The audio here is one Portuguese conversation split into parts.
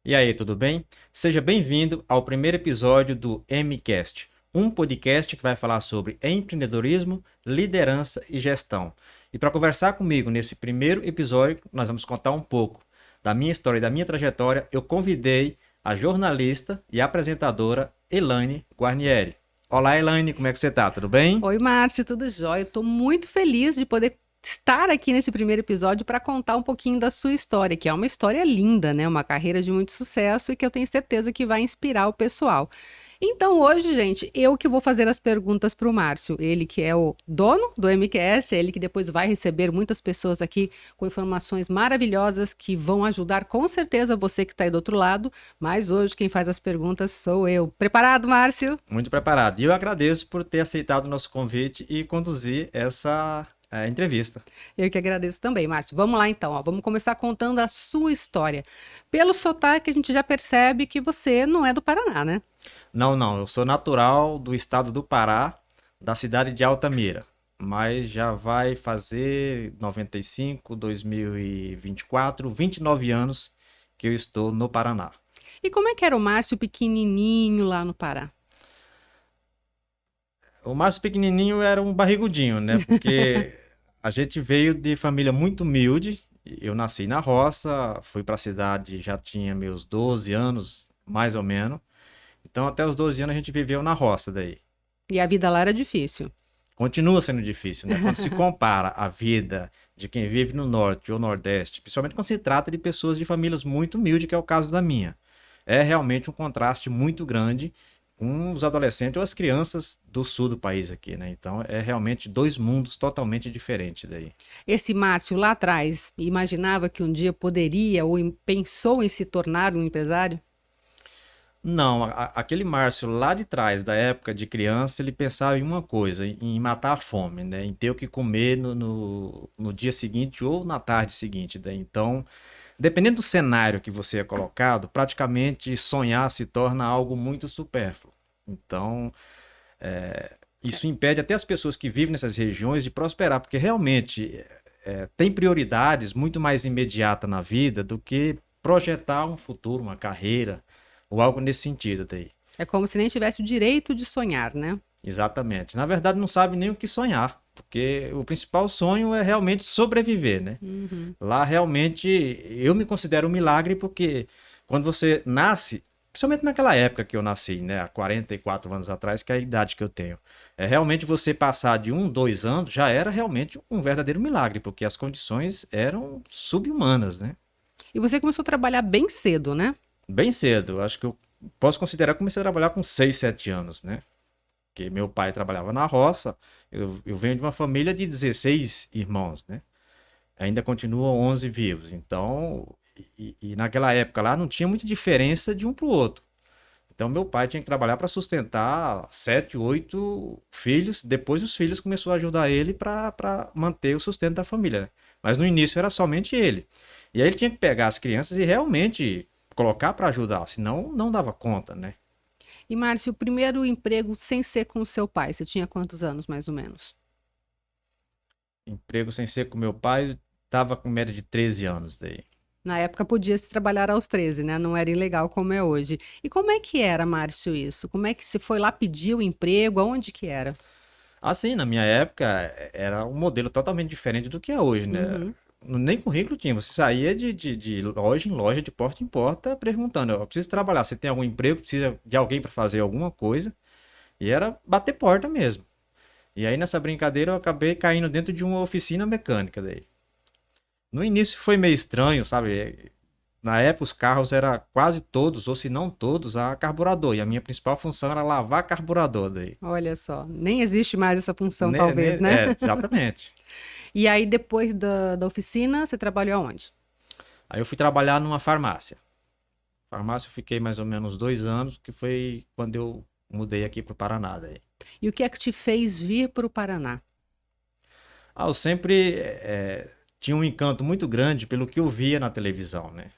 E aí, tudo bem? Seja bem-vindo ao primeiro episódio do MCast, um podcast que vai falar sobre empreendedorismo, liderança e gestão. E para conversar comigo nesse primeiro episódio, nós vamos contar um pouco da minha história e da minha trajetória. Eu convidei a jornalista e apresentadora Elaine Guarnieri. Olá, Elaine, como é que você está? Tudo bem? Oi, Márcio, tudo jóia? Eu tô muito feliz de poder estar aqui nesse primeiro episódio para contar um pouquinho da sua história, que é uma história linda, né? Uma carreira de muito sucesso e que eu tenho certeza que vai inspirar o pessoal. Então, hoje, gente, eu que vou fazer as perguntas para o Márcio. Ele que é o dono do MCast, é ele que depois vai receber muitas pessoas aqui com informações maravilhosas que vão ajudar com certeza você que está aí do outro lado. Mas hoje quem faz as perguntas sou eu. Preparado, Márcio? Muito preparado. E eu agradeço por ter aceitado o nosso convite e conduzir essa entrevista. Eu que agradeço também, Márcio. Vamos lá então, ó. Vamos começar contando a sua história. Pelo sotaque, a gente já percebe que você não é do Paraná, né? Não, não, eu sou natural do estado do Pará, da cidade de Altamira, mas já vai fazer 95, 2024, 29 anos que eu estou no Paraná. E como é que era o Márcio pequenininho lá no Pará? O mais pequenininho era um barrigudinho, né? Porque a gente veio de família muito humilde. Eu nasci na roça, fui para a cidade, já tinha meus 12 anos, mais ou menos. Então, até os 12 anos a gente viveu na roça daí. E a vida lá era difícil. Continua sendo difícil, né? Quando se compara a vida de quem vive no norte ou nordeste, principalmente quando se trata de pessoas de famílias muito humildes, que é o caso da minha. É realmente um contraste muito grande com os adolescentes ou as crianças do sul do país aqui, né? Então é realmente dois mundos totalmente diferentes daí. Esse Márcio lá atrás imaginava que um dia poderia ou pensou em se tornar um empresário? Não, aquele Márcio lá de trás, da época de criança, ele pensava em uma coisa, em matar a fome, né? Em ter o que comer no dia seguinte ou na tarde seguinte, né? Então, dependendo do cenário que você é colocado, praticamente sonhar se torna algo muito supérfluo. Então, isso impede até as pessoas que vivem nessas regiões de prosperar, porque realmente tem prioridades muito mais imediatas na vida do que projetar um futuro, uma carreira ou algo nesse sentido daí. É como se nem tivesse o direito de sonhar, né? Exatamente. Na verdade, não sabe nem o que sonhar, porque o principal sonho é realmente sobreviver, né? Uhum. Lá realmente eu me considero um milagre porque quando você nasce, principalmente naquela época que eu nasci, né, há 44 anos atrás, que é a idade que eu tenho, é realmente você passar de 2 anos já era realmente um verdadeiro milagre, porque as condições eram subhumanas, né? E você começou a trabalhar bem cedo, né? Bem cedo, acho que eu posso considerar que comecei a trabalhar com 6, 7 anos, né? Porque meu pai trabalhava na roça, eu venho de uma família de 16 irmãos, né? Ainda continuam 11 vivos. Então, e naquela época lá não tinha muita diferença de um para o outro. Então, meu pai tinha que trabalhar para sustentar 7, 8 filhos. Depois, os filhos começaram a ajudar ele para manter o sustento da família, né? Mas no início era somente ele. E aí ele tinha que pegar as crianças e realmente colocar para ajudar, senão não dava conta, né? E Márcio, o primeiro emprego sem ser com o seu pai, você tinha quantos anos, mais ou menos? Emprego sem ser com meu pai, tava com média de 13 anos daí. Na época podia se trabalhar aos 13, né? Não era ilegal como é hoje. E como é que era, Márcio, isso? Como é que se foi lá pedir o emprego? Aonde que era? Assim, na minha época, era um modelo totalmente diferente do que é hoje, né? Uhum. Nem currículo tinha, você saía de loja em loja, de porta em porta, perguntando: eu preciso trabalhar, você tem algum emprego, precisa de alguém para fazer alguma coisa? E era bater porta mesmo. E aí nessa brincadeira eu acabei caindo dentro de uma oficina mecânica daí. No início foi meio estranho, sabe? Na época os carros eram quase todos, ou se não todos, a carburador. E a minha principal função era lavar carburador daí. Olha só, nem existe mais essa função, talvez, né? Exatamente. E aí, depois da oficina, você trabalhou aonde? Aí eu fui trabalhar numa farmácia. Farmácia eu fiquei mais ou menos 2 anos, que foi quando eu mudei aqui para o Paraná daí. E o que é que te fez vir para o Paraná? Eu sempre tinha um encanto muito grande pelo que eu via na televisão, né?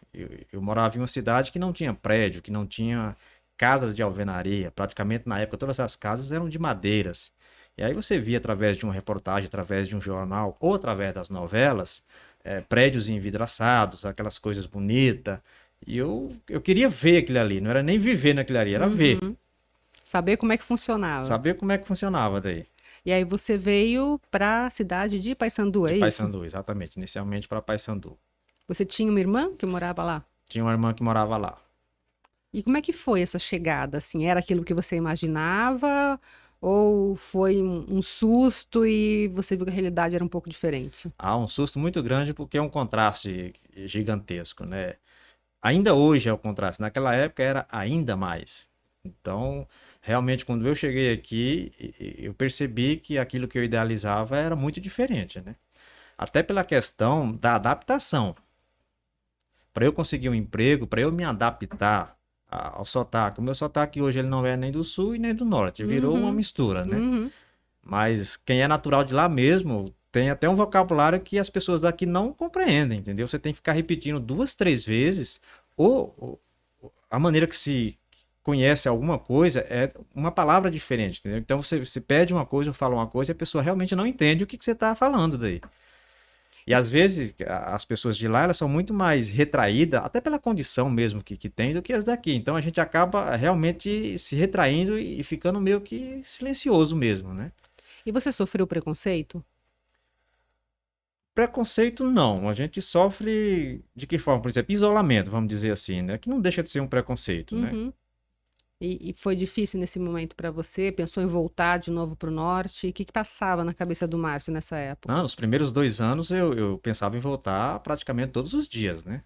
Eu morava em uma cidade que não tinha prédio, que não tinha casas de alvenaria. Praticamente na época todas as casas eram de madeiras. E aí você via através de uma reportagem, através de um jornal ou através das novelas, prédios envidraçados, aquelas coisas bonitas. E eu queria ver aquilo ali, não era nem viver naquilo ali, era ver. Uhum. Saber como é que funcionava. Saber como é que funcionava daí. E aí você veio para a cidade de Paysandu, De é isso? Paysandu, exatamente. Inicialmente para Paysandu. Você tinha uma irmã que morava lá? Tinha uma irmã que morava lá. E como é que foi essa chegada? Assim, era aquilo que você imaginava? Ou foi um susto e você viu que a realidade era um pouco diferente? Há um susto muito grande porque é um contraste gigantesco, né? Ainda hoje é o contraste. Naquela época era ainda mais. Então, realmente, quando eu cheguei aqui, eu percebi que aquilo que eu idealizava era muito diferente, né? Até pela questão da adaptação. Para eu conseguir um emprego, para eu me adaptar ao sotaque. O meu sotaque hoje ele não é nem do sul e nem do norte, virou uma Uhum, mistura, né? uhum. Mas quem é natural de lá mesmo tem até um vocabulário que as pessoas daqui não compreendem, entendeu? Você tem que ficar repetindo duas, três vezes, ou a maneira que se conhece alguma coisa é uma palavra diferente, entendeu? Então você pede uma coisa ou fala uma coisa e a pessoa realmente não entende o que você está falando daí. E às vezes as pessoas de lá elas são muito mais retraídas, até pela condição mesmo que tem, do que as daqui. Então a gente acaba realmente se retraindo e ficando meio que silencioso mesmo, né? E você sofreu preconceito? Preconceito não, a gente sofre de que forma? Por exemplo, isolamento, vamos dizer assim, né? Que não deixa de ser um preconceito, né? Uhum. E foi difícil nesse momento para você? Pensou em voltar de novo para o norte? O que que passava na cabeça do Márcio nessa época? Não, nos primeiros 2 anos eu pensava em voltar praticamente todos os dias, né?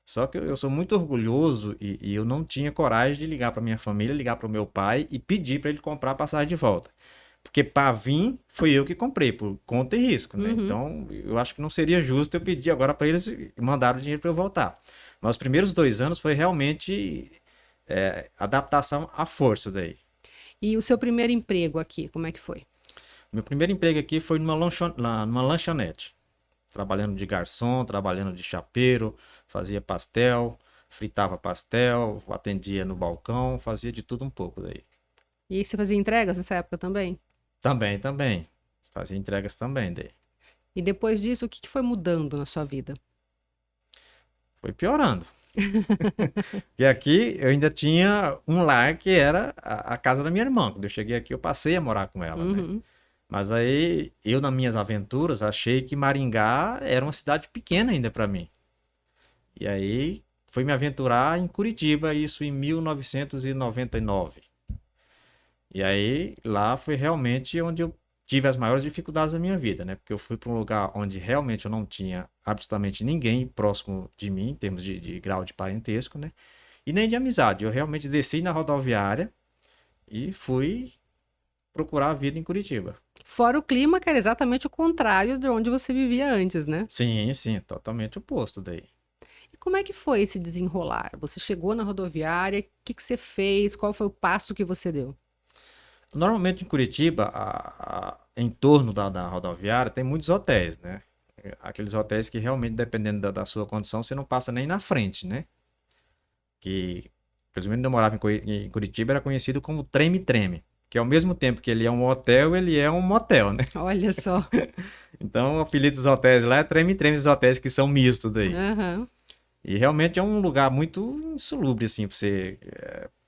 Só que eu sou muito orgulhoso e eu não tinha coragem de ligar para minha família, ligar para o meu pai e pedir para ele comprar a passagem de volta. Porque para vir, fui eu que comprei, por conta e risco, né? Uhum. Então, eu acho que não seria justo eu pedir agora para eles mandar o dinheiro para eu voltar. Mas os primeiros 2 anos foi realmente adaptação à força daí. E o seu primeiro emprego aqui, como é que foi? Meu primeiro emprego aqui foi numa lanchonete. Trabalhando de garçom, trabalhando de chapeiro, fazia pastel, fritava pastel, atendia no balcão, fazia de tudo um pouco daí. E você fazia entregas nessa época também? Também, também. Fazia entregas também daí. E depois disso, o que que foi mudando na sua vida? Foi piorando. E aqui eu ainda tinha um lar que era a casa da minha irmã. Quando eu cheguei aqui, eu passei a morar com ela, né? Uhum. Mas aí eu, nas minhas aventuras, achei que Maringá era uma cidade pequena ainda para mim. E aí fui me aventurar em Curitiba, isso em 1999. E aí lá foi realmente onde eu tive as maiores dificuldades da minha vida, né? Porque eu fui para um lugar onde realmente eu não tinha absolutamente ninguém próximo de mim, em termos de grau de parentesco, né? E nem de amizade. Eu realmente desci na rodoviária e fui procurar a vida em Curitiba. Fora o clima, que era exatamente o contrário de onde você vivia antes, né? Sim, sim, totalmente oposto daí. E como é que foi esse desenrolar? Você chegou na rodoviária, o que que você fez? Qual foi o passo que você deu? Normalmente em Curitiba, em torno da rodoviária, tem muitos hotéis, né? Aqueles hotéis que realmente, dependendo da sua condição, você não passa nem na frente, né? Que, pelo menos eu morava em Curitiba, era conhecido como Treme-Treme. Que ao mesmo tempo que ele é um hotel, ele é um motel, né? Olha só. Então o apelido dos hotéis lá é Treme-Treme, os hotéis que são mistos daí. Aham. E realmente é um lugar muito insalubre, assim, pra você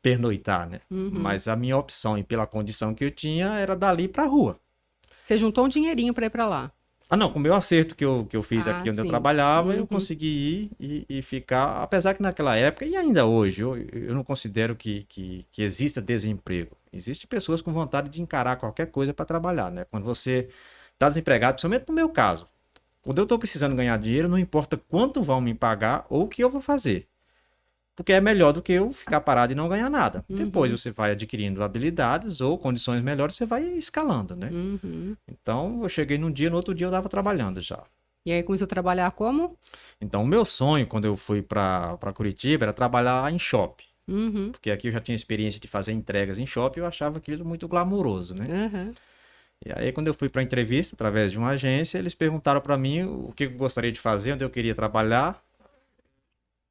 pernoitar, né? Uhum. Mas a minha opção, e pela condição que eu tinha, era dali pra rua. Você juntou um dinheirinho para ir para lá? Ah, não, com o meu acerto que eu fiz Ah, aqui onde eu sim. trabalhava, eu Uhum. consegui ir e ficar. Apesar que naquela época, e ainda hoje, eu não considero que exista desemprego. Existem pessoas com vontade de encarar qualquer coisa para trabalhar, né? Quando você está desempregado, principalmente no meu caso, quando eu estou precisando ganhar dinheiro, não importa quanto vão me pagar ou o que eu vou fazer. Porque é melhor do que eu ficar parado e não ganhar nada. Depois Uhum. você vai adquirindo habilidades ou condições melhores, você vai escalando, né? Uhum. Então, eu cheguei num dia, no outro dia eu estava trabalhando já. E aí começou a trabalhar como? Então, o meu sonho, quando eu fui para Curitiba, era trabalhar em shopping. Uhum. Porque aqui eu já tinha experiência de fazer entregas em shopping e eu achava aquilo muito glamouroso, né? Aham. E aí, quando eu fui para a entrevista, através de uma agência, eles perguntaram para mim o que eu gostaria de fazer, onde eu queria trabalhar.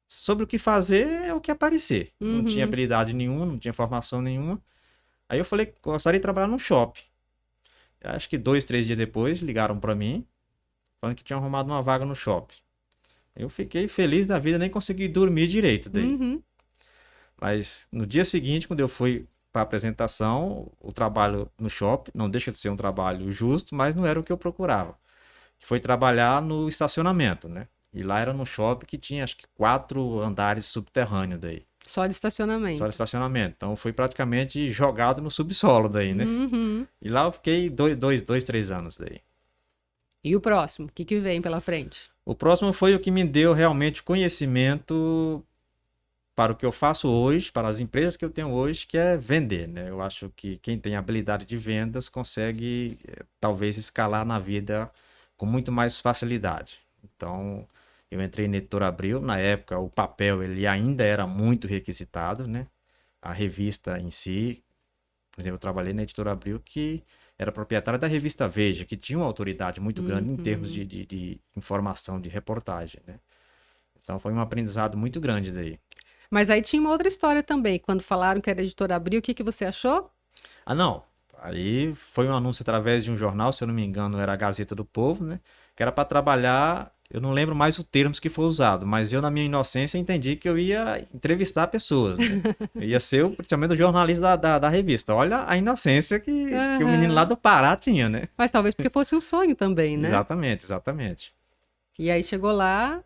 Sobre o que fazer é o que aparecer. Não tinha Uhum. habilidade nenhuma, não tinha formação nenhuma. Aí eu falei, gostaria de trabalhar num shopping. Acho que 2, 3 dias depois ligaram para mim, falando que tinham arrumado uma vaga no shopping. Eu fiquei feliz da vida, nem consegui dormir direito daí. Uhum. Mas no dia seguinte, quando eu fui para a apresentação, o trabalho no shopping não deixa de ser um trabalho justo, mas não era o que eu procurava. Que foi trabalhar no estacionamento, né? E lá era no shopping que tinha acho que 4 andares subterrâneos daí. Só de Só de estacionamento. estacionamento. Então fui praticamente jogado no subsolo daí, né? Uhum. E lá eu fiquei 3 anos daí. E o próximo? O que que vem pela frente? O próximo foi o que me deu realmente conhecimento para o que eu faço hoje, para as empresas que eu tenho hoje, que é vender, né? Eu acho que quem tem habilidade de vendas consegue talvez escalar na vida com muito mais facilidade. Então, eu entrei na Editora Abril, na época o papel ele ainda era muito requisitado, né? A revista em si, por exemplo, eu trabalhei na Editora Abril que era proprietária da revista Veja, que tinha uma autoridade muito grande em termos Uhum. de informação, de reportagem, né? Então foi um aprendizado muito grande daí. Mas aí tinha uma outra história também. Quando falaram que era editora Abril, o que que você achou? Ah, não. Aí foi um anúncio através de um jornal, se eu não me engano, era a Gazeta do Povo, né? Que era para trabalhar, eu não lembro mais os termos que foi usado, mas eu, na minha inocência, entendi que eu ia entrevistar pessoas, né? Eu ia ser, principalmente, o jornalista da revista. Olha a inocência que o menino lá Aham. do Pará tinha, né? Mas talvez porque fosse um sonho também, né? Exatamente, exatamente. E aí chegou lá,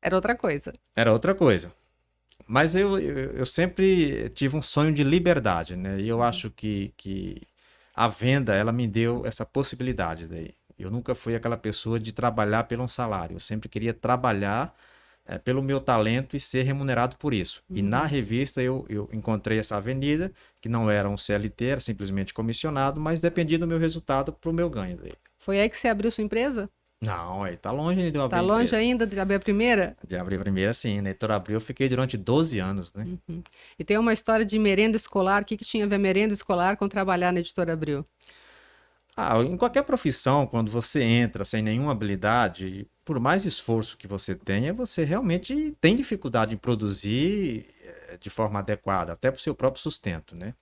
era outra coisa. Era outra coisa. Mas eu sempre tive um sonho de liberdade, né? E eu acho que a venda, ela me deu essa possibilidade daí. Eu nunca fui aquela pessoa de trabalhar pelo um salário. Eu sempre queria trabalhar pelo meu talento e ser remunerado por isso. E na Uhum. revista eu encontrei essa avenida, que não era um CLT, era simplesmente comissionado, mas dependia do meu resultado para o meu ganho daí. Foi aí que você abriu sua empresa? Não, aí tá longe de eu abrir Tá a longe empresa. ainda de abrir a primeira? De abrir a primeira, sim. Na Editora Abril eu fiquei durante 12 anos, né? Uhum. E tem uma história de merenda escolar. O que que tinha a ver merenda escolar com trabalhar na editora Abril? Ah, em qualquer profissão, quando você entra sem nenhuma habilidade, por mais esforço que você tenha, você realmente tem dificuldade em produzir de forma adequada, até para o seu próprio sustento, né?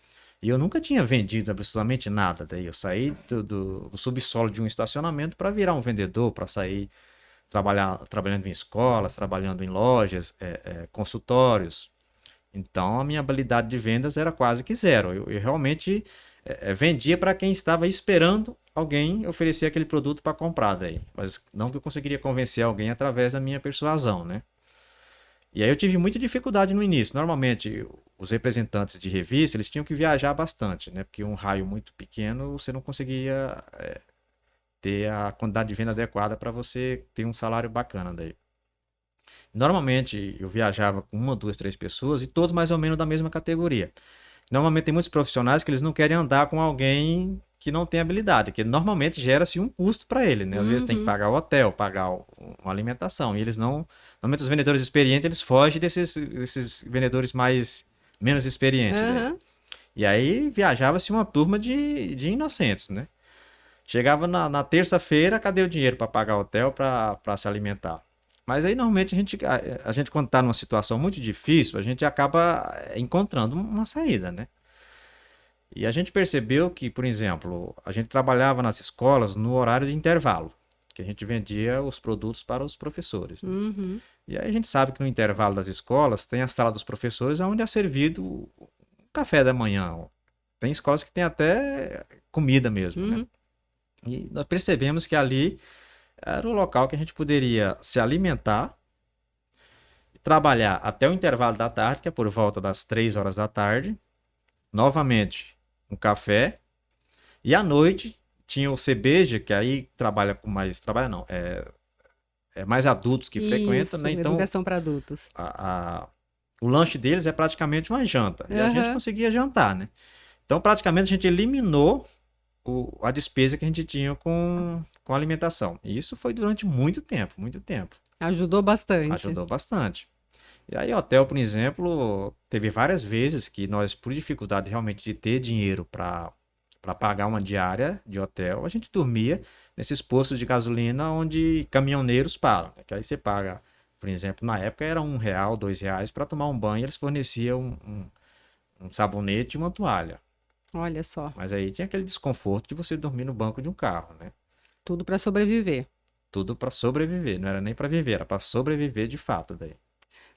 E eu nunca tinha vendido absolutamente nada. Daí eu saí do subsolo de um estacionamento para virar um vendedor, para sair trabalhando em escolas, trabalhando em lojas, consultórios. Então a minha habilidade de vendas era quase que zero. Eu realmente vendia para quem estava esperando alguém oferecer aquele produto para comprar daí. Mas não que eu conseguiria convencer alguém através da minha persuasão, né? E aí eu tive muita dificuldade no início. Normalmente os representantes de revista eles tinham que viajar bastante, né? Porque um raio muito pequeno você não conseguia ter a quantidade de venda adequada para você ter um salário bacana daí. Normalmente eu viajava com uma, duas, três pessoas e todos mais ou menos da mesma categoria. Normalmente tem muitos profissionais que eles não querem andar com alguém que não tem habilidade, que normalmente gera-se um custo para ele, né? Às vezes tem que Uhum. pagar o hotel, pagar uma alimentação, e eles não... Normalmente os vendedores experientes, eles fogem desses vendedores mais menos experientes daí. Aham. E aí viajava-se uma turma de inocentes, né? Chegava na terça-feira, cadê o dinheiro para pagar o hotel, para se alimentar? Mas aí normalmente a gente quando está numa situação muito difícil, a gente acaba encontrando uma saída, né? E a gente percebeu que, por exemplo, a gente trabalhava nas escolas no horário de intervalo, que a gente vendia os produtos para os professores, né? Uhum. E aí a gente sabe que no intervalo das escolas tem a sala dos professores onde é servido o café da manhã. Tem escolas que tem até comida mesmo, né? Uhum. E nós percebemos que ali era o local que a gente poderia se alimentar, trabalhar até o intervalo da tarde, que é por volta das 3 horas da tarde, novamente um café, e à noite tinha o CBJ, que aí trabalha com mais. Trabalha não, é mais adultos que frequentam, Isso, né? Então educação para adultos. o lanche deles é praticamente uma janta. E a gente Aham. conseguia jantar, né? Então praticamente a gente eliminou a despesa que a gente tinha com alimentação. E isso foi durante muito tempo, muito tempo. Ajudou bastante. Ajudou bastante. E aí, hotel, por exemplo, teve várias vezes que nós, por dificuldade realmente de ter dinheiro para pagar uma diária de hotel, a gente dormia nesses postos de gasolina onde caminhoneiros param, né? Que aí você paga, por exemplo, na época era R$ 1, R$ 2 para tomar um banho, eles forneciam um sabonete e uma toalha. Olha só, Mas aí tinha aquele desconforto de você dormir no banco de um carro, né? tudo para sobreviver. tudo para sobreviver, não era nem para viver, era para sobreviver de fato daí.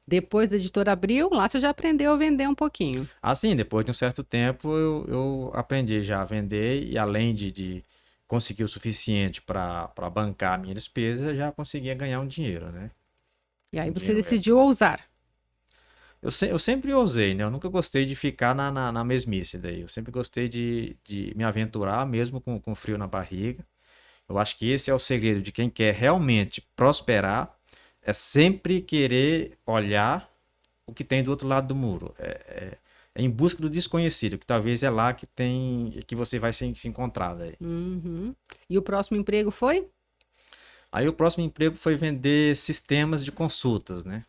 Depois da Editora Abril, lá você já aprendeu a vender um pouquinho. Assim, depois de um certo tempo, eu aprendi já a vender e além de conseguir o suficiente para bancar a minha despesa, já conseguia ganhar um dinheiro, né? E aí Um você dinheiro decidiu extra. ousar. Eu sempre ousei, né? Eu nunca gostei de ficar na mesmice daí. Eu sempre gostei de me aventurar, mesmo com frio na barriga. Eu acho que esse é o segredo de quem quer realmente prosperar, é sempre querer olhar o que tem do outro lado do muro. É em busca do desconhecido, que talvez é lá que tem que você vai se encontrar daí. Uhum. E o próximo emprego foi? Aí o próximo emprego foi vender sistemas de consultas, né?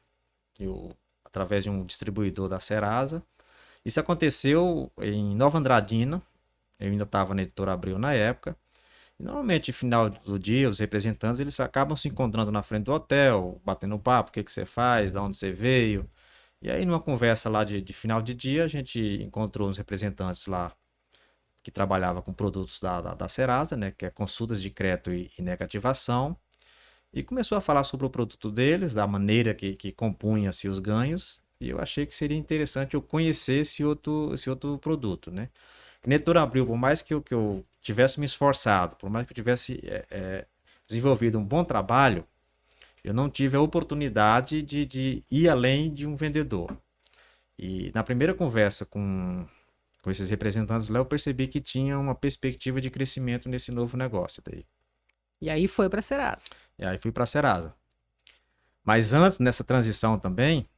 Através de um distribuidor da Serasa. Isso aconteceu em Nova Andradina. Eu ainda estava na Editora Abril na época. E normalmente, no final do dia, os representantes eles acabam se encontrando na frente do hotel, batendo papo, o que que você faz, de onde você veio. E aí, numa conversa lá de final de dia, a gente encontrou uns representantes lá que trabalhavam com produtos da Serasa, né, que é consultas de crédito e negativação, e começou a falar sobre o produto deles, da maneira que compunha-se os ganhos, e eu achei que seria interessante eu conhecer esse outro produto, né? Na Editora Abril, por mais que eu tivesse me esforçado, por mais que eu tivesse desenvolvido um bom trabalho, eu não tive a oportunidade de ir além de um vendedor. E na primeira conversa com esses representantes lá, eu percebi que tinha uma perspectiva de crescimento nesse novo negócio daí. E aí foi para a Serasa. E aí fui para a Serasa. Mas antes, nessa transição também,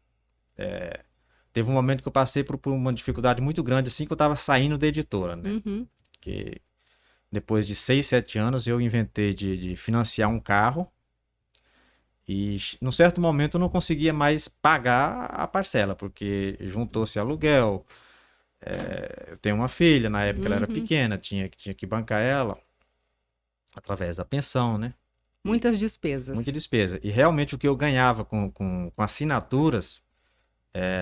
teve um momento que eu passei por uma dificuldade muito grande assim que eu estava saindo da editora, né? Uhum. Que depois de 6, 7 anos eu inventei de financiar um carro e num certo momento eu não conseguia mais pagar a parcela, porque juntou-se aluguel. Eu tenho uma filha, na época ela era Uhum. pequena, tinha que bancar ela através da pensão, né? E Muitas muita despesas. despesa. E realmente o que eu ganhava com assinaturas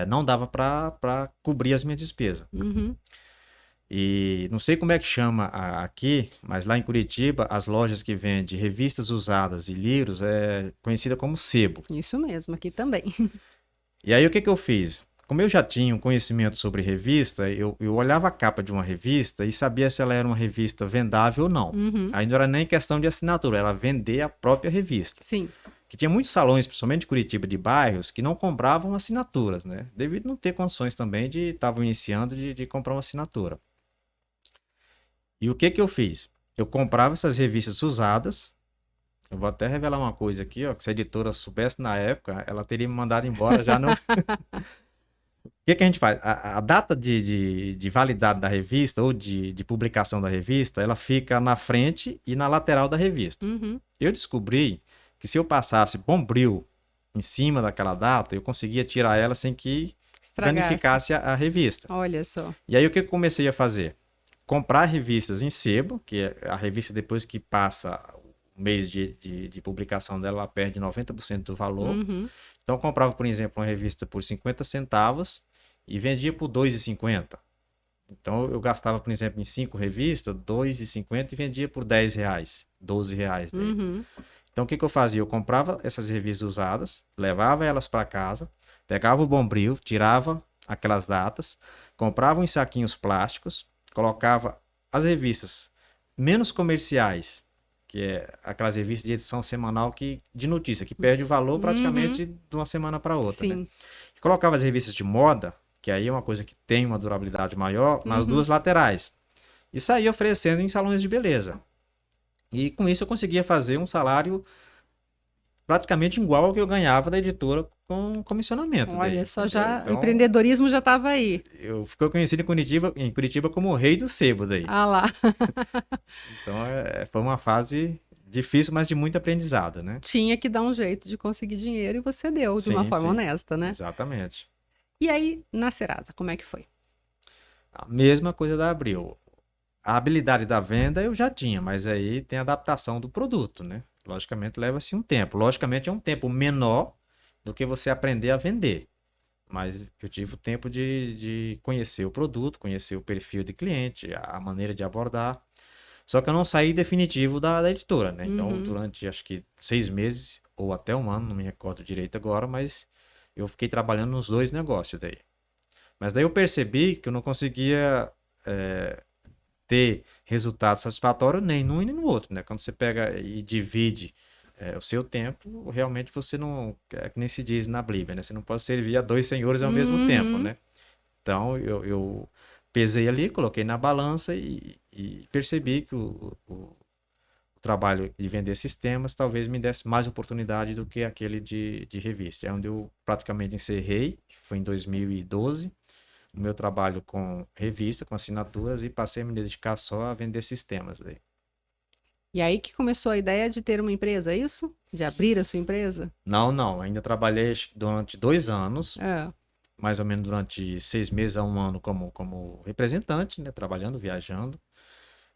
não dava para cobrir as minhas despesas. Uhum. E não sei como é que chama aqui, mas lá em Curitiba, as lojas que vendem revistas usadas e livros é conhecida como sebo. Isso mesmo, aqui também. E aí o que que eu fiz? Como eu já tinha um conhecimento sobre revista, eu olhava a capa de uma revista e sabia se ela era uma revista vendável ou não. Uhum. Aí não era nem questão de assinatura, era vender a própria revista. Sim. Que tinha muitos salões, principalmente de Curitiba, de bairros, que não compravam assinaturas, né? Devido não ter condições também estavam iniciando de comprar uma assinatura. E o que que eu fiz? Eu comprava essas revistas usadas. Eu vou até revelar uma coisa aqui, ó, que se a editora soubesse na época, ela teria me mandado embora já no. O que que a gente faz? A data de validade da revista ou de publicação da revista, ela fica na frente e na lateral da revista. Uhum. Eu descobri que se eu passasse bombril em cima daquela data, eu conseguia tirar ela sem que Estragasse. danificasse a revista. Olha só. E aí o que eu comecei a fazer? Comprar revistas em sebo, que é a revista depois que passa o mês de publicação dela, ela perde 90% do valor. Uhum. Então eu comprava, por exemplo, uma revista por 50 centavos e vendia por 2,50. Então eu gastava, por exemplo, em 5 revistas, 2,50 e vendia por 10 reais, 12 reais. Daí. Uhum. Então o que que eu fazia? Eu comprava essas revistas usadas, levava elas para casa, pegava o bombril, tirava aquelas datas, comprava uns saquinhos plásticos, colocava as revistas menos comerciais, que é aquelas revistas de edição semanal de notícia, que perde o valor Uhum. praticamente de uma semana para outra, né? Sim. Colocava as revistas de moda, que aí é uma coisa que tem uma durabilidade maior, nas Uhum. duas laterais. E saía oferecendo em salões de beleza. E com isso eu conseguia fazer um salário praticamente igual ao que eu ganhava da editora com comissionamento daí, Olha só, entendeu? já o Então, empreendedorismo já estava aí. eu fiquei conhecido em Curitiba como o rei do sebo daí. Ah lá. Então, foi uma fase difícil, mas de muito aprendizado, né? Tinha que dar um jeito de conseguir dinheiro e você deu de uma Sim, forma sim, honesta, né? exatamente. E aí, na Serasa, como é que foi? A mesma coisa da Abril. A habilidade da venda eu já tinha, mas aí tem a adaptação do produto, né? Logicamente leva-se um tempo. Logicamente é um tempo menor do que você aprender a vender. Mas eu tive o tempo de conhecer o produto, conhecer o perfil de cliente, a maneira de abordar. Só que eu não saí definitivo da editora, né? Então, Uhum. durante acho que 6 meses ou até um ano, não me recordo direito agora, mas eu fiquei trabalhando nos dois negócios daí. Mas daí eu percebi que eu não conseguia ter resultado satisfatório nem num e nem no outro, né? Quando você pega e divide o seu tempo, realmente você não, é que nem se diz na Bíblia, né? Você não pode servir a dois senhores ao mesmo tempo, Uhum. né? Então eu pesei ali, coloquei na balança e percebi que o trabalho de vender sistemas talvez me desse mais oportunidade do que aquele de revista. É onde eu praticamente encerrei, foi em 2012, o meu trabalho com revista, com assinaturas, e passei a me dedicar só a vender sistemas daí. E aí que começou a ideia de ter uma empresa, é isso? De abrir a sua empresa? Não, não, ainda trabalhei acho que durante 2 anos, É. mais ou menos durante 6 meses a um ano como representante, né, trabalhando, viajando.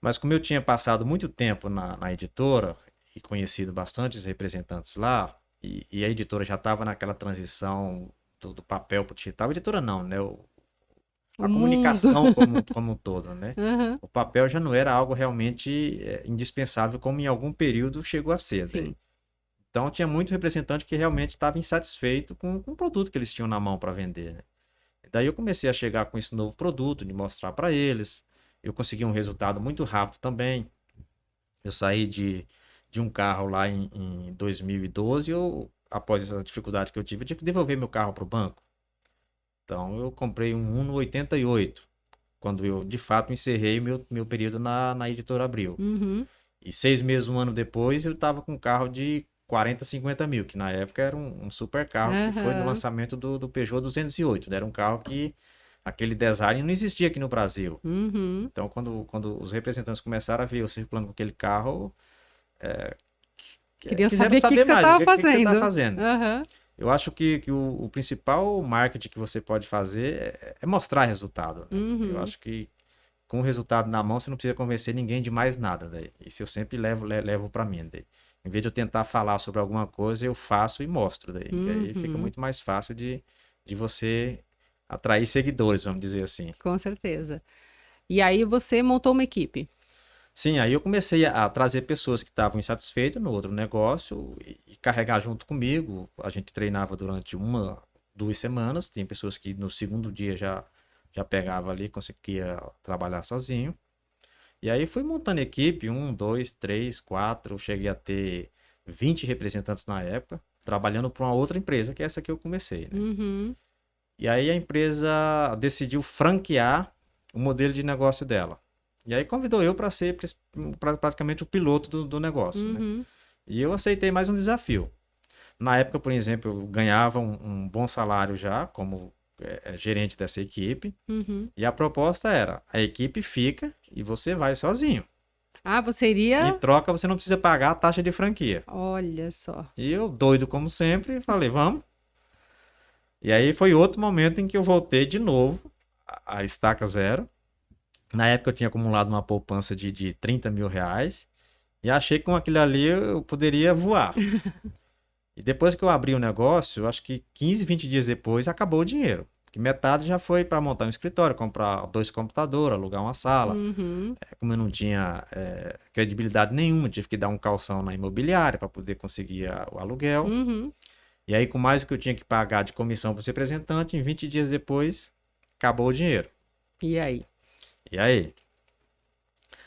Mas como eu tinha passado muito tempo na editora e conhecido bastantes representantes lá, e a editora já estava naquela transição do papel para o digital, a editora não, né? O A mundo. comunicação como um todo, né? Aham. O papel já não era algo realmente indispensável, como em algum período chegou a ser daí. Sim. Então tinha muito representante que realmente estava insatisfeito com o produto que eles tinham na mão para vender, né? Daí eu comecei a chegar com esse novo produto, de mostrar para eles. Eu consegui um resultado muito rápido também. Eu saí de um carro lá em 2012, após essa dificuldade que eu tive, eu tive que devolver meu carro para o banco. Então eu comprei um Uno 88, quando eu de fato encerrei meu período na editora Abril. Uhum. E 6 meses, um ano depois, eu estava com um carro de 40, 50 mil, que na época era um super carro, que foi no Aham. lançamento do Peugeot 208, né? Era um carro que aquele design não existia aqui no Brasil. Uhum. Então, quando os representantes começaram a ver eu circulando com aquele carro, Queria quiseram saber o que que saber você mais, o estava que você está fazendo. fazendo. Aham. Eu acho que o principal marketing que você pode fazer é mostrar resultado, né? Eu Uhum. acho que com o resultado na mão, você não precisa convencer ninguém de mais nada. Daí. Isso eu sempre levo para mim. Daí. Em vez de eu tentar falar sobre alguma coisa, eu faço e mostro. Daí. Que aí fica Uhum. muito mais fácil de você atrair seguidores, vamos dizer assim. Com certeza. E aí você montou uma equipe. Sim, aí eu comecei a trazer pessoas que estavam insatisfeitas no outro negócio e carregar junto comigo. A gente treinava durante 1, 2 semanas. Tem pessoas que no segundo dia já pegava ali, conseguia trabalhar sozinho. E aí fui montando equipe, 1, 2, 3, 4. Eu cheguei a ter 20 representantes na época, trabalhando para uma outra empresa, que é essa que eu comecei, né? Uhum. E aí a empresa decidiu franquear o modelo de negócio dela. E aí convidou eu para ser praticamente o piloto do negócio, né? Uhum. E eu aceitei mais um desafio. Na época, por exemplo, eu ganhava um bom salário já como gerente dessa equipe. Uhum. E a proposta era: a equipe fica e você vai sozinho. Ah, você Em iria. troca, você não precisa pagar a taxa de franquia. Olha só. E eu, doido como sempre, falei, vamos. E aí foi outro momento em que eu voltei de novo a estaca zero. Na época eu tinha acumulado uma poupança de 30 mil reais e achei que com aquilo ali eu poderia voar. E depois que eu abri o negócio, eu acho que 15, 20 dias depois acabou o dinheiro. Que metade já foi para montar um escritório, comprar 2 computadores, alugar uma sala. Uhum. Como eu não tinha credibilidade nenhuma, tive que dar um calção na imobiliária para poder conseguir o aluguel. Uhum. E aí, com mais o que eu tinha que pagar de comissão para o representante, em 20 dias depois, acabou o dinheiro. E aí? E aí?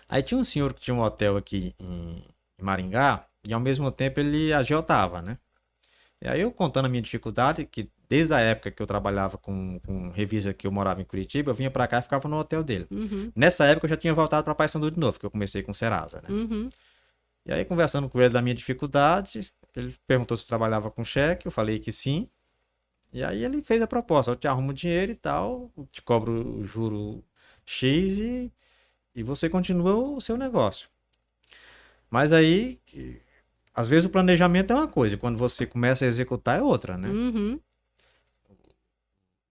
Aí tinha um senhor que tinha um hotel aqui em Maringá, e ao mesmo tempo ele agiotava, né? E aí eu contando a minha dificuldade, que desde a época que eu trabalhava com revista que eu morava em Curitiba, eu vinha para cá e ficava no hotel dele. Uhum. Nessa época eu já tinha voltado para Paysandu de novo, que eu comecei com Serasa, né? Uhum. E aí, conversando com ele da minha dificuldade, ele perguntou se eu trabalhava com cheque, eu falei que sim. E aí ele fez a proposta: eu te arrumo dinheiro e tal, eu te cobro o juro X e você continua o seu negócio. Mas aí, às vezes o planejamento é uma coisa, e quando você começa a executar é outra, né? Uhum.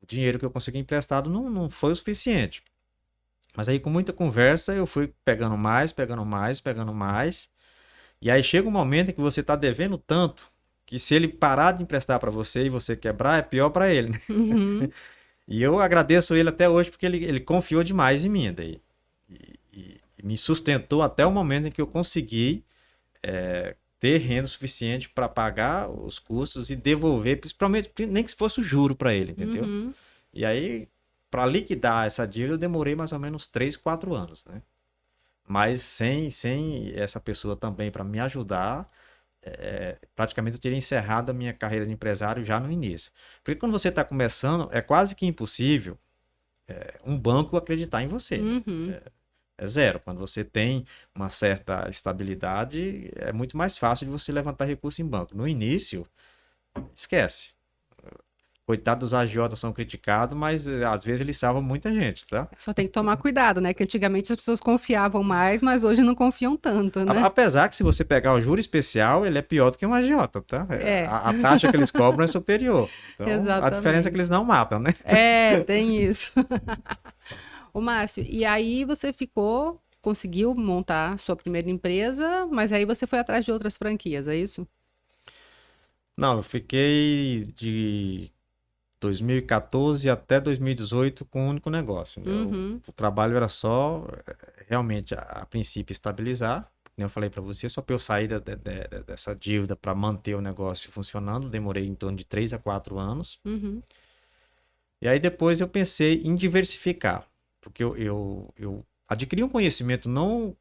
O dinheiro que eu consegui emprestado não foi o suficiente. Mas aí, com muita conversa, eu fui pegando mais, pegando mais, pegando mais. E aí chega um momento em que você está devendo tanto que se ele parar de emprestar para você e você quebrar, é pior para ele, né? Uhum. E eu agradeço ele até hoje porque ele confiou demais em mim daí. E me sustentou até o momento em que eu consegui ter renda suficiente para pagar os custos e devolver, principalmente, nem que fosse o juro para ele, entendeu? Uhum. E aí, para liquidar essa dívida, eu demorei mais ou menos 3, 4 anos, né? Mas sem essa pessoa também para me ajudar, praticamente eu teria encerrado a minha carreira de empresário já no início. Porque quando você está começando, é quase que impossível um banco acreditar em você, né? Uhum. É zero. Quando você tem uma certa estabilidade, é muito mais fácil de você levantar recurso em banco. No início, esquece. Coitado dos agiotas são criticados, mas às vezes eles salvam muita gente, tá? Só tem que tomar cuidado, né? Que antigamente as pessoas confiavam mais, mas hoje não confiam tanto, né? Apesar que se você pegar o juro especial, ele é pior do que um agiota, tá? É, A taxa que eles cobram é superior. Então, a diferença é que eles exatamente. não matam, né? É, tem isso. Ô, Márcio, e aí você conseguiu montar sua primeira empresa, mas aí você foi atrás de outras franquias, é isso? Não, eu fiquei de 2014 até 2018 com um único negócio. Uhum, O trabalho era só, realmente, a princípio, estabilizar. Como eu falei para você, só para eu sair dessa dívida para manter o negócio funcionando, demorei em torno de 3 a 4 anos. uhum, E aí depois eu pensei em diversificar, porque eu adquiri um conhecimento não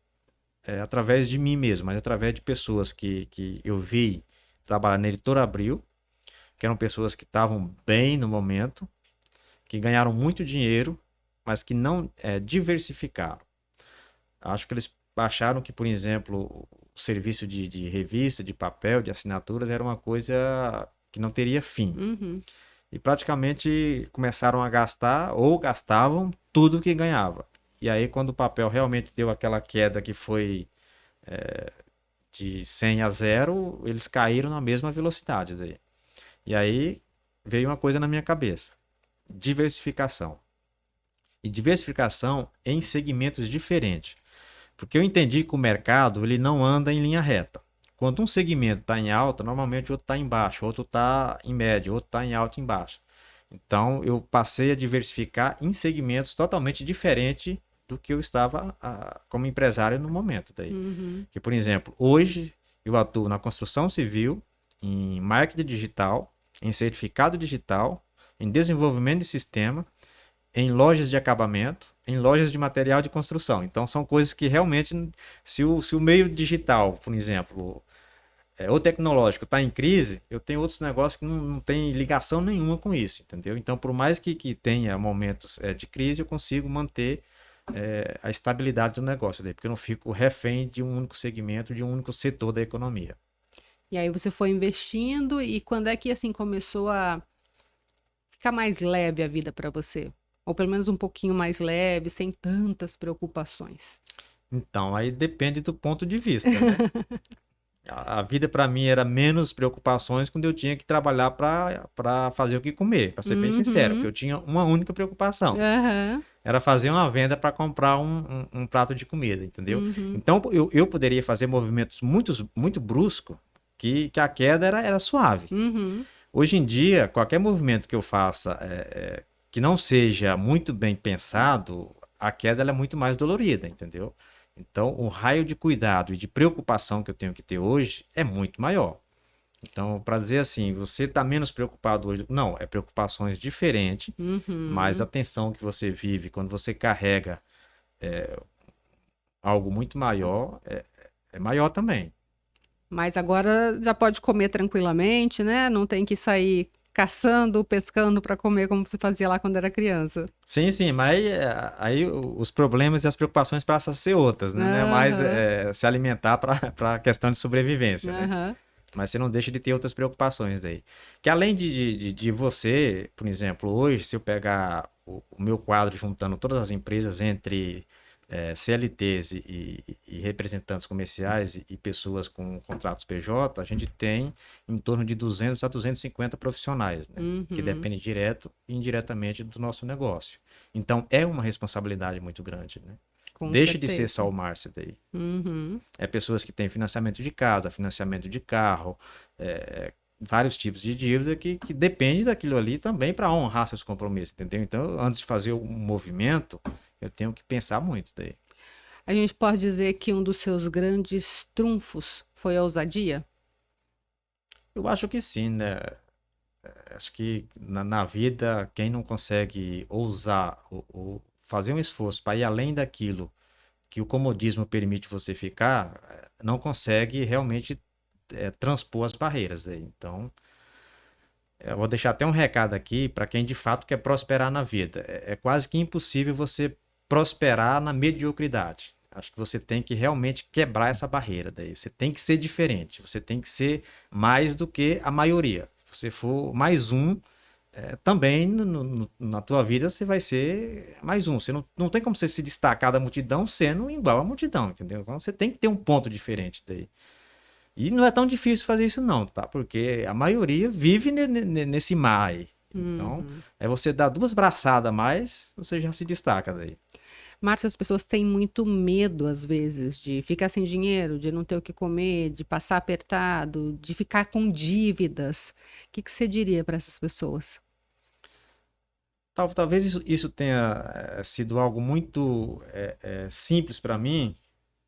através de mim mesmo, mas através de pessoas que eu vi trabalhar na Editora Abril, que eram pessoas que estavam bem no momento, que ganharam muito dinheiro, mas que não diversificaram. Acho que eles acharam que, por exemplo, o serviço de revista, de papel, de assinaturas era uma coisa que não teria fim. uhum. E praticamente começaram a gastar ou gastavam tudo que ganhava. E aí, quando o papel realmente deu aquela queda que foi de 100 a 0, eles caíram na mesma velocidade daí. E aí veio uma coisa na minha cabeça: diversificação. E diversificação em segmentos diferentes. Porque eu entendi que o mercado ele não anda em linha reta. Quando um segmento está em alta, normalmente o outro está em baixa, outro está em média, outro está em alta e em baixa. Então eu passei a diversificar em segmentos totalmente diferentes do que eu estava como empresário no momento daí. Uhum. Que, por exemplo, hoje eu atuo na construção civil, em marketing digital, em certificado digital, em desenvolvimento de sistema, em lojas de acabamento, em lojas de material de construção. Então são coisas que realmente, se o meio digital, por exemplo, ou tecnológico está em crise, eu tenho outros negócios que não tem ligação nenhuma com isso, entendeu? Então, por mais que tenha momentos de crise, eu consigo manter a estabilidade do negócio daí, porque eu não fico refém de um único segmento, de um único setor da economia. E aí você foi investindo e quando é que assim começou a ficar mais leve a vida para você? Ou pelo menos um pouquinho mais leve, sem tantas preocupações? Então, aí depende do ponto de vista, né? A vida para mim era menos preocupações quando eu tinha que trabalhar para fazer o que comer, para ser bem sincero, porque Uhum. eu tinha uma única preocupação, Aham. era fazer uma venda para comprar um prato de comida, entendeu? Uhum. Então eu poderia fazer movimentos muito bruscos que a queda era suave. Uhum. Hoje em dia, qualquer movimento que eu faça que não seja muito bem pensado, a queda ela é muito mais dolorida, entendeu? Então, o raio de cuidado e de preocupação que eu tenho que ter hoje é muito maior. Então, para dizer assim, você está menos preocupado hoje. Não, é preocupações diferentes, mas a Uhum. tensão que você vive quando você carrega algo muito maior é maior também. Mas agora já pode comer tranquilamente, né? Não tem que sair caçando, pescando para comer como se fazia lá quando era criança. Sim, sim, mas aí os problemas e as preocupações passam a ser outras, né? Não é mais Aham. se alimentar para a questão de sobrevivência, né? Aham. Mas você não deixa de ter outras preocupações daí. Que além de você, por exemplo, hoje, se eu pegar o meu quadro juntando todas as empresas entre CLTs e representantes comerciais e pessoas com contratos PJ, a gente tem em torno de 200 a 250 profissionais, né? Que Uhum. dependem direto e indiretamente do nosso negócio. Então é uma responsabilidade muito grande, né? Com Deixa de ser certeza. só o Márcio daí. Uhum. É pessoas que têm financiamento de casa, financiamento de carro, vários tipos de dívida que depende daquilo ali também para honrar seus compromissos, entendeu? Então, antes de fazer um movimento, eu tenho que pensar muito daí. A gente pode dizer que um dos seus grandes trunfos foi a ousadia? Eu acho que sim, né? Acho que na vida, quem não consegue ousar ou fazer um esforço para ir além daquilo que o comodismo permite você ficar, não consegue realmente transpor as barreiras aí. Então, eu vou deixar até um recado aqui para quem de fato quer prosperar na vida. É quase que impossível você prosperar na mediocridade. Acho que você tem que realmente quebrar essa barreira daí. Você tem que ser diferente. Você tem que ser mais do que a maioria. Se você for mais um, também na tua vida você vai ser mais um. Você não tem como você se destacar da multidão sendo igual à multidão, entendeu? Então você tem que ter um ponto diferente daí. E não é tão difícil fazer isso não, tá? Porque a maioria vive nesse mar aí. Então, Uhum. é você dar duas braçadas a mais, você já se destaca daí. Márcio, as pessoas têm muito medo, às vezes, de ficar sem dinheiro, de não ter o que comer, de passar apertado, de ficar com dívidas. O que que você diria para essas pessoas? Talvez isso tenha sido algo muito simples para mim,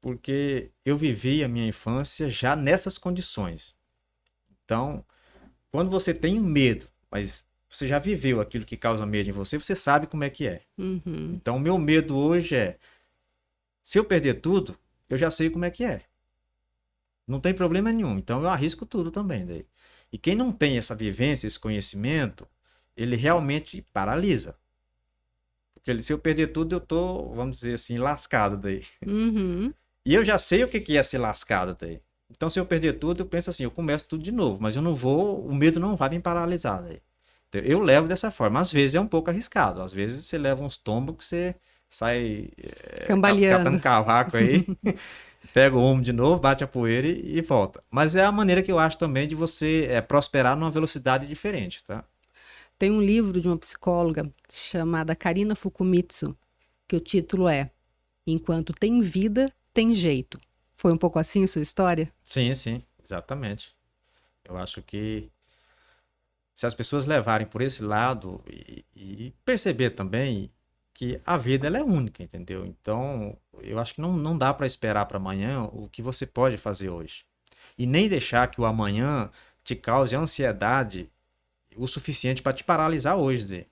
porque eu vivi a minha infância já nessas condições. Então, quando você tem um medo, mas você já viveu aquilo que causa medo em você, você sabe como é que é. Uhum. Então, o meu medo hoje é, se eu perder tudo, eu já sei como é que é. Não tem problema nenhum. Então, eu arrisco tudo também daí. E quem não tem essa vivência, esse conhecimento, ele realmente paralisa. Porque se eu perder tudo, eu tô, vamos dizer assim, lascado daí. Uhum. E eu já sei o que é ser lascado daí. Então, se eu perder tudo, eu penso assim, eu começo tudo de novo, mas eu não vou, o medo não vai me paralisar daí. Então, eu levo dessa forma. Às vezes é um pouco arriscado, às vezes você leva uns tombos que você sai catando Cambaleando. cavaco aí, pega o ombro de novo, bate a poeira e volta. Mas é a maneira que eu acho também de você prosperar numa velocidade diferente, tá? Tem um livro de uma psicóloga chamada Karina Fukumitsu, que o título é Enquanto tem vida, tem jeito. Foi um pouco assim a sua história? Sim, sim, exatamente. Eu acho que se as pessoas levarem por esse lado e perceber também que a vida ela é única, entendeu? Então, eu acho que não dá para esperar para amanhã o que você pode fazer hoje. E nem deixar que o amanhã te cause ansiedade o suficiente para te paralisar hoje, Zé.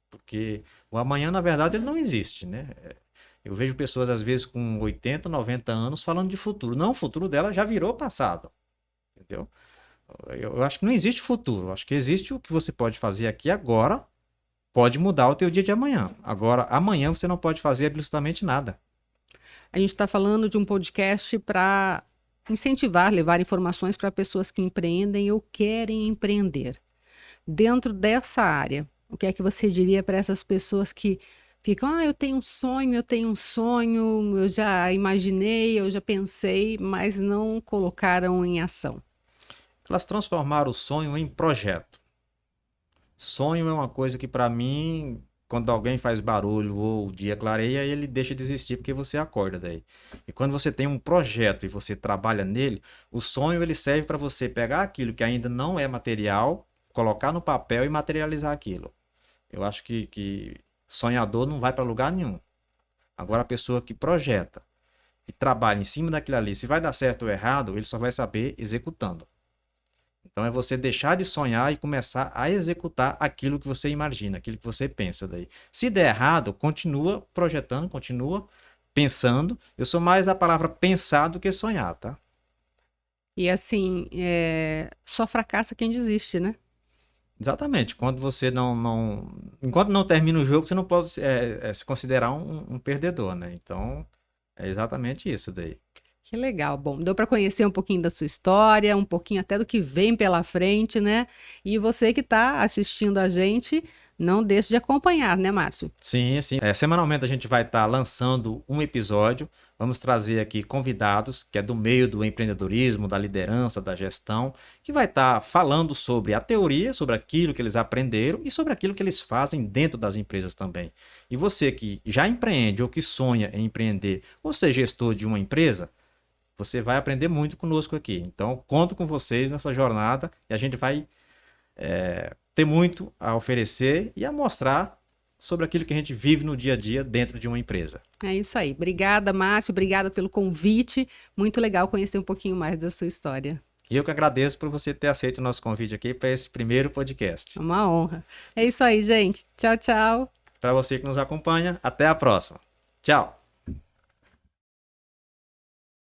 Porque o amanhã, na verdade, ele não existe, né? Eu vejo pessoas, às vezes, com 80, 90 anos falando de futuro. Não, o futuro dela já virou passado, entendeu? Eu acho que não existe futuro. Eu acho que existe o que você pode fazer aqui agora, pode mudar o teu dia de amanhã. Agora, amanhã você não pode fazer absolutamente nada. A gente está falando de um podcast para incentivar, levar informações para pessoas que empreendem ou querem empreender. Dentro dessa área, o que é que você diria para essas pessoas que ficam, eu tenho um sonho, eu já imaginei, eu já pensei, mas não colocaram em ação? Elas transformaram o sonho em projeto. Sonho é uma coisa que, para mim, quando alguém faz barulho ou o dia clareia, ele deixa de existir porque você acorda daí. E quando você tem um projeto e você trabalha nele, o sonho ele serve para você pegar aquilo que ainda não é material, colocar no papel e materializar aquilo. Eu acho que sonhador não vai para lugar nenhum. Agora, a pessoa que projeta e trabalha em cima daquilo ali, se vai dar certo ou errado, ele só vai saber executando. Então é você deixar de sonhar e começar a executar aquilo que você imagina, aquilo que você pensa daí. Se der errado, continua projetando, continua pensando. Eu sou mais da palavra pensar do que sonhar, tá? E assim, só fracassa quem desiste, né? Exatamente. Quando você enquanto não termina o jogo, você não pode se considerar um perdedor, né? Então é exatamente isso daí. Que legal. Bom, deu para conhecer um pouquinho da sua história, um pouquinho até do que vem pela frente, né? E você que está assistindo a gente, não deixe de acompanhar, né, Márcio? Sim, sim. Semanalmente a gente vai estar lançando um episódio. Vamos trazer aqui convidados que é do meio do empreendedorismo, da liderança, da gestão, que vai estar falando sobre a teoria, sobre aquilo que eles aprenderam e sobre aquilo que eles fazem dentro das empresas também. E você que já empreende ou que sonha em empreender ou ser gestor de uma empresa, você vai aprender muito conosco aqui. Então, conto com vocês nessa jornada e a gente vai ter muito a oferecer e a mostrar sobre aquilo que a gente vive no dia a dia dentro de uma empresa. É isso aí. Obrigada, Márcio. Obrigada pelo convite. Muito legal conhecer um pouquinho mais da sua história. E eu que agradeço por você ter aceito o nosso convite aqui para esse primeiro podcast. É uma honra. É isso aí, gente. Tchau, tchau. Para você que nos acompanha, até a próxima. Tchau!